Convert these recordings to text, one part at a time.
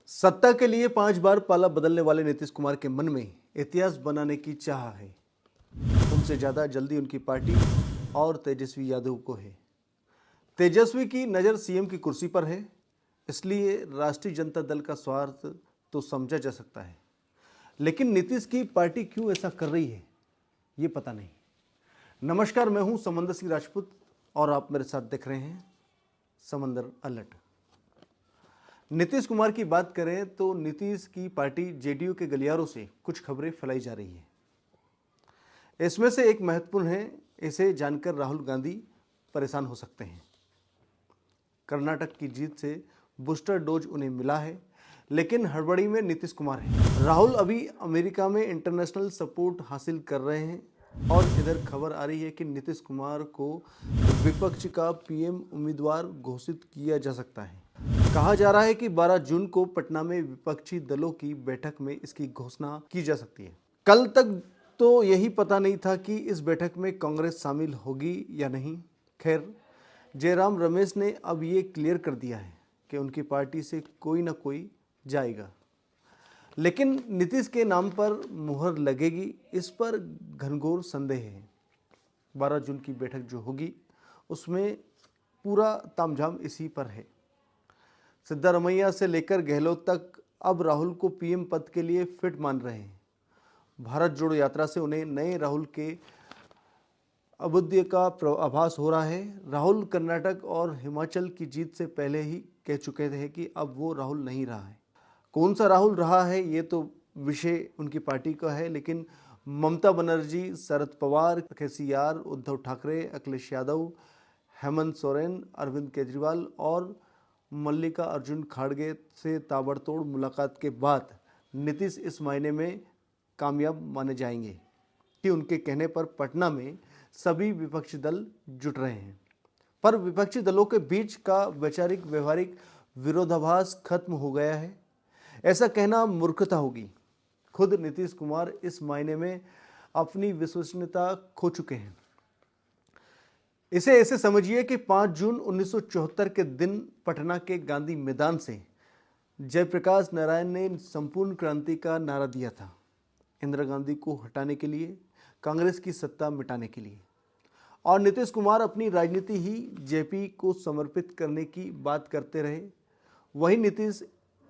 सत्ता के लिए 5 बार पाला बदलने वाले नीतीश कुमार के मन में इतिहास बनाने की चाह है। उनसे ज्यादा जल्दी उनकी पार्टी और तेजस्वी यादव को है। तेजस्वी की नज़र सीएम की कुर्सी पर है, इसलिए राष्ट्रीय जनता दल का स्वार्थ तो समझा जा सकता है, लेकिन नीतीश की पार्टी क्यों ऐसा कर रही है ये पता नहीं। नमस्कार, मैं हूं समंदर सिंह राजपूत और आप मेरे साथ देख रहे हैं समंदर अलर्ट। नीतीश कुमार की बात करें तो नीतीश की पार्टी जेडीयू के गलियारों से कुछ खबरें फैलाई जा रही हैं। इसमें से एक महत्वपूर्ण है, इसे जानकर राहुल गांधी परेशान हो सकते हैं। कर्नाटक की जीत से बूस्टर डोज उन्हें मिला है, लेकिन हड़बड़ी में नीतीश कुमार हैं। राहुल अभी अमेरिका में इंटरनेशनल सपोर्ट हासिल कर रहे हैं और इधर खबर आ रही है कि नीतीश कुमार को विपक्ष का पीएम उम्मीदवार घोषित किया जा सकता है। कहा जा रहा है कि 12 जून को पटना में विपक्षी दलों की बैठक में इसकी घोषणा की जा सकती है। कल तक तो यही पता नहीं था कि इस बैठक में कांग्रेस शामिल होगी या नहीं। खैर, जयराम रमेश ने अब ये क्लियर कर दिया है कि उनकी पार्टी से कोई ना कोई जाएगा, लेकिन नीतीश के नाम पर मुहर लगेगी, इस पर घनघोर संदेह है। 12 जून की बैठक जो होगी उसमें पूरा तामझाम इसी पर है। सिद्धारमैया से लेकर गहलोत तक अब राहुल को पीएम पद के लिए फिट मान रहे हैं। भारत जोड़ो यात्रा से उन्हें नए राहुल के अभ्युदय का आभास हो रहा है। राहुल कर्नाटक और हिमाचल की जीत से पहले ही कह चुके थे कि अब वो राहुल नहीं रहा है। कौन सा राहुल रहा है ये तो विषय उनकी पार्टी का है, लेकिन ममता बनर्जी, शरद पवार, केसीआर, उद्धव ठाकरे, अखिलेश यादव, हेमंत सोरेन, अरविंद केजरीवाल और मल्लिका अर्जुन खड़गे से ताबड़तोड़ मुलाकात के बाद नीतीश इस महीने में कामयाब माने जाएंगे कि उनके कहने पर पटना में सभी विपक्षी दल जुट रहे हैं। पर विपक्षी दलों के बीच का वैचारिक व्यवहारिक विरोधाभास खत्म हो गया है, ऐसा कहना मूर्खता होगी। खुद नीतीश कुमार इस महीने में अपनी विश्वसनीयता खो चुके हैं। इसे ऐसे समझिए कि 5 जून 1974 के दिन पटना के गांधी मैदान से जयप्रकाश नारायण ने संपूर्ण क्रांति का नारा दिया था। इंदिरा गांधी को हटाने के लिए, कांग्रेस की सत्ता मिटाने के लिए। और नीतीश कुमार अपनी राजनीति ही जेपी को समर्पित करने की बात करते रहे। वही नीतीश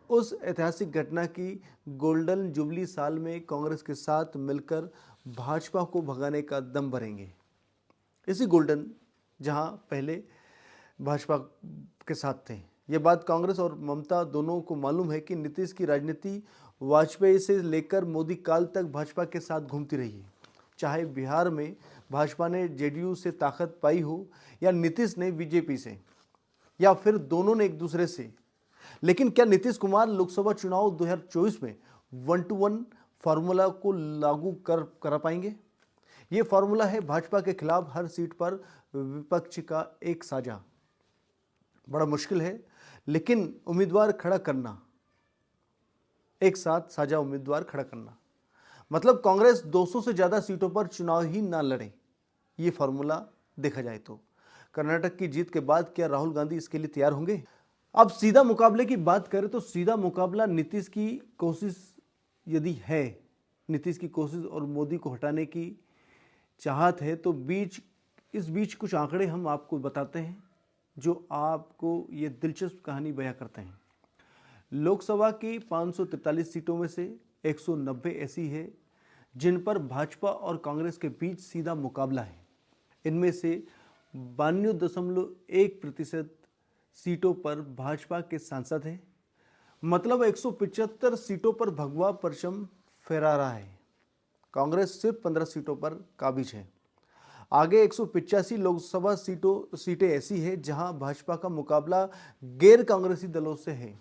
उस ऐतिहासिक घटना की गोल्डन जुबली साल में कांग्रेस के साथ मिलकर भाजपा को भगाने का दम भरेंगे। इसी गोल्डन जहां पहले भाजपा के साथ थे। ये बात कांग्रेस और ममता दोनों को मालूम है कि नीतीश की राजनीति वाजपेयी से लेकर मोदी काल तक भाजपा के साथ घूमती रही है। चाहे बिहार में भाजपा ने जेडीयू से ताकत पाई हो या नीतीश ने बीजेपी से, या फिर दोनों ने एक दूसरे से। लेकिन क्या नीतीश कुमार लोकसभा चुनाव 2024 में 1-to-1 फार्मूला को लागू कर पाएंगे? ये फार्मूला है भाजपा के खिलाफ हर सीट पर विपक्ष का एक साझा। बड़ा मुश्किल है, लेकिन उम्मीदवार खड़ा करना, एक साथ साझा उम्मीदवार खड़ा करना, मतलब कांग्रेस 200 से ज्यादा सीटों पर चुनाव ही ना लड़े। ये फार्मूला देखा जाए तो कर्नाटक की जीत के बाद क्या राहुल गांधी इसके लिए तैयार होंगे? अब सीधा मुकाबले की बात करें तो सीधा मुकाबला नीतीश की कोशिश यदि है, नीतीश की कोशिश और मोदी को हटाने की चाहत है, तो इस बीच कुछ आंकड़े हम आपको बताते हैं जो आपको ये दिलचस्प कहानी बयां करते हैं। लोकसभा की 543 सीटों में से 190 ऐसी है जिन पर भाजपा और कांग्रेस के बीच सीधा मुकाबला है। इनमें से 92.1% सीटों पर भाजपा के सांसद हैं, मतलब 175 सीटों पर भगवा परचम फहरा रहा है। कांग्रेस सिर्फ 15 सीटों पर काबिज है। आगे 185 लोकसभा सीटें ऐसी है जहां भाजपा का मुकाबला गैर कांग्रेसी दलों से है।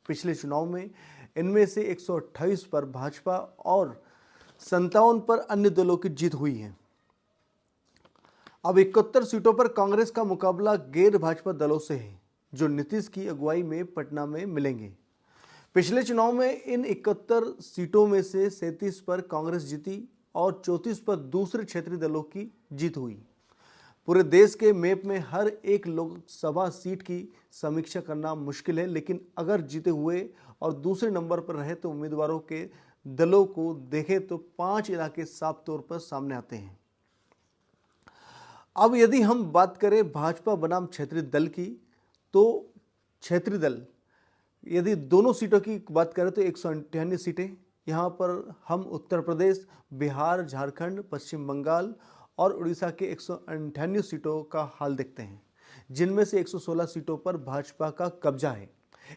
पिछले चुनाव में इनमें से 128 पर भाजपा और 57 पर अन्य दलों की जीत हुई है। अब 71 सीटों पर कांग्रेस का मुकाबला गैर भाजपा दलों से है, जो नीतीश की अगुवाई में पटना में मिलेंगे। पिछले चुनाव में इन 71 सीटों में से 37 पर कांग्रेस जीती और 34 पर दूसरे क्षेत्रीय दलों की जीत हुई। पूरे देश के मैप में हर एक लोकसभा सीट की समीक्षा करना मुश्किल है, लेकिन अगर जीते हुए और दूसरे नंबर पर रहे तो उम्मीदवारों के दलों को देखें तो 5 इलाके साफ तौर पर सामने आते हैं। अब यदि हम बात करें भाजपा बनाम क्षेत्रीय दल की, तो क्षेत्रीय दल यदि दोनों सीटों की बात करें तो 198 सीटें, यहाँ पर हम उत्तर प्रदेश, बिहार, झारखंड, पश्चिम बंगाल और उड़ीसा के 198 सीटों का हाल देखते हैं, जिनमें से 116 सीटों पर भाजपा का कब्जा है।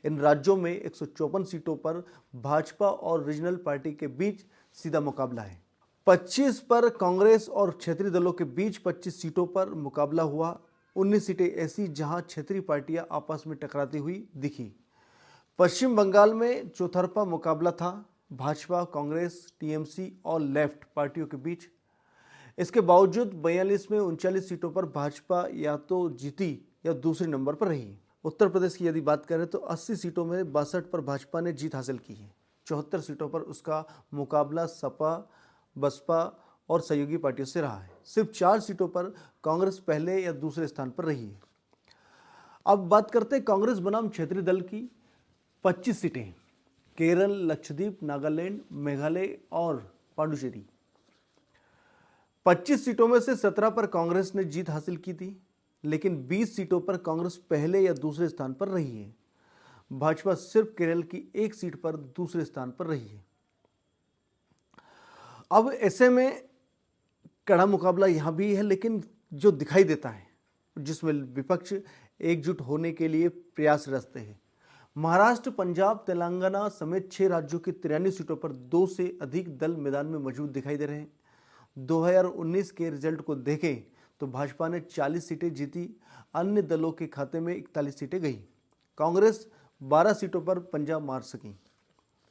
इन राज्यों में 154 सीटों पर भाजपा और रीजनल पार्टी के बीच सीधा मुकाबला है। 25 पर कांग्रेस और क्षेत्रीय दलों के बीच 25 सीटों पर मुकाबला हुआ। 19 सीटें ऐसी जहां क्षेत्रीय पार्टियां आपस में टकराती हुई दिखी। पश्चिम बंगाल में चौतरफा मुकाबला था भाजपा, कांग्रेस, टीएमसी और लेफ्ट पार्टियों के बीच। इसके बावजूद 42 में 39 सीटों पर भाजपा या तो जीती या दूसरे नंबर पर रही। उत्तर प्रदेश की यदि बात करें तो 80 सीटों में 62 पर भाजपा ने जीत हासिल की है। 74 सीटों पर उसका मुकाबला सपा, बसपा और सहयोगी पार्टियों से रहा है। सिर्फ 4 सीटों पर कांग्रेस पहले या दूसरे स्थान पर रही है। अब बात करते हैं कांग्रेस बनाम क्षेत्रीय दल की। 25 सीटें केरल, लक्षद्वीप, नागालैंड, मेघालय और पांडुचेरी। 25 सीटों में से 17 पर कांग्रेस ने जीत हासिल की थी, लेकिन 20 सीटों पर कांग्रेस पहले या दूसरे स्थान पर रही है। भाजपा सिर्फ केरल की एक सीट पर दूसरे स्थान पर रही है। अब ऐसे में कड़ा मुकाबला यहां भी है, लेकिन जो दिखाई देता है जिसमें विपक्ष एकजुट होने के लिए प्रयासरत है। महाराष्ट्र, पंजाब, तेलंगाना समेत 6 राज्यों की 93 सीटों पर 2 से अधिक दल मैदान में मौजूद दिखाई दे रहे हैं। 2019 के रिजल्ट को देखें तो भाजपा ने 40 सीटें जीती, अन्य दलों के खाते में 41 सीटें गई। कांग्रेस 12 सीटों पर पंजा मार सकी।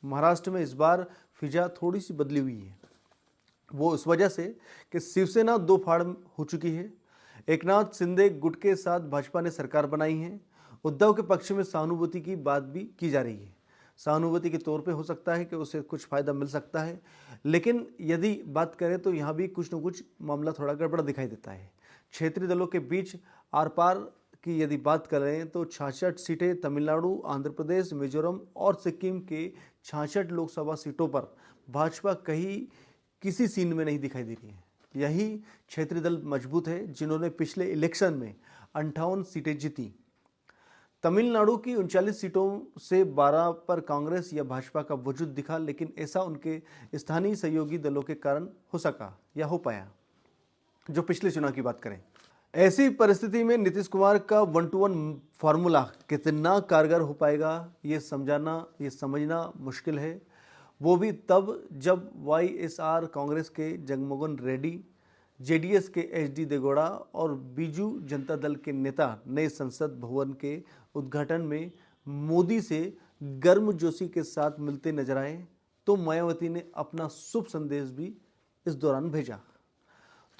महाराष्ट्र में इस बार फिजा थोड़ी सी बदली हुई है, वो इस वजह से कि शिवसेना 2 फाड़ हो चुकी है। एकनाथ शिंदे गुट के साथ भाजपा ने सरकार बनाई है। उद्धव के पक्ष में सहानुभूति की बात भी की जा रही है। सहानुभूति के तौर पे हो सकता है कि उसे कुछ फायदा मिल सकता है, लेकिन यदि बात करें तो यहाँ भी कुछ न कुछ मामला थोड़ा गड़बड़ दिखाई देता है। क्षेत्रीय दलों के बीच आर पार की यदि बात करें तो 66 सीटें तमिलनाडु, आंध्र प्रदेश, मिजोरम और सिक्किम के 66 लोकसभा सीटों पर भाजपा कहीं किसी सीन में नहीं दिखाई दे रही है। यही क्षेत्रीय दल मजबूत है जिन्होंने पिछले इलेक्शन में 58 सीटें जीती। तमिलनाडु की 39 सीटों से 12 पर कांग्रेस या भाजपा का वजूद दिखा, लेकिन ऐसा उनके स्थानीय सहयोगी दलों के कारण हो सका या हो पाया। जो पिछले चुनाव की बात करें, ऐसी परिस्थिति में नीतीश कुमार का 1-to-1 फार्मूला कितना कारगर हो पाएगा ये समझना मुश्किल है। वो भी तब जब वाईएसआर कांग्रेस के जगनमोहन रेड्डी, जेडीएस के एचडी देवेगौड़ा और बीजू जनता दल के नेता नए संसद भवन के उद्घाटन में मोदी से गर्मजोशी के साथ मिलते नजर आए, तो मायावती ने अपना शुभ संदेश भी इस दौरान भेजा।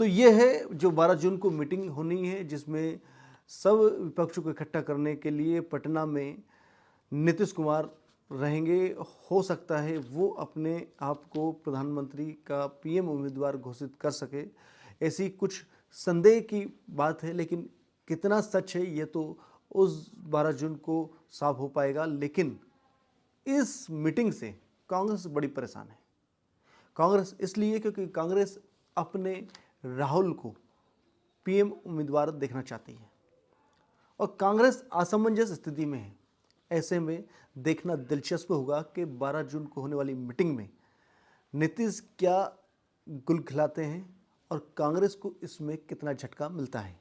तो ये है जो 12 जून को मीटिंग होनी है, जिसमें सब विपक्षों को इकट्ठा करने के लिए पटना में नीतीश कुमार रहेंगे। हो सकता है वो अपने आप को प्रधानमंत्री का पीएम उम्मीदवार घोषित कर सके, ऐसी कुछ संदेह की बात है, लेकिन कितना सच है ये तो उस 12 जून को साफ हो पाएगा। लेकिन इस मीटिंग से कांग्रेस बड़ी परेशान है। कांग्रेस इसलिए क्योंकि कांग्रेस अपने राहुल को पीएम उम्मीदवार देखना चाहती है और कांग्रेस असमंजस स्थिति में है। ऐसे में देखना दिलचस्प होगा कि 12 जून को होने वाली मीटिंग में नीतीश क्या गुल खिलाते हैं और कांग्रेस को इसमें कितना झटका मिलता है।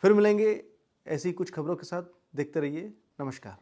फिर मिलेंगे ऐसी कुछ खबरों के साथ। देखते रहिए। नमस्कार।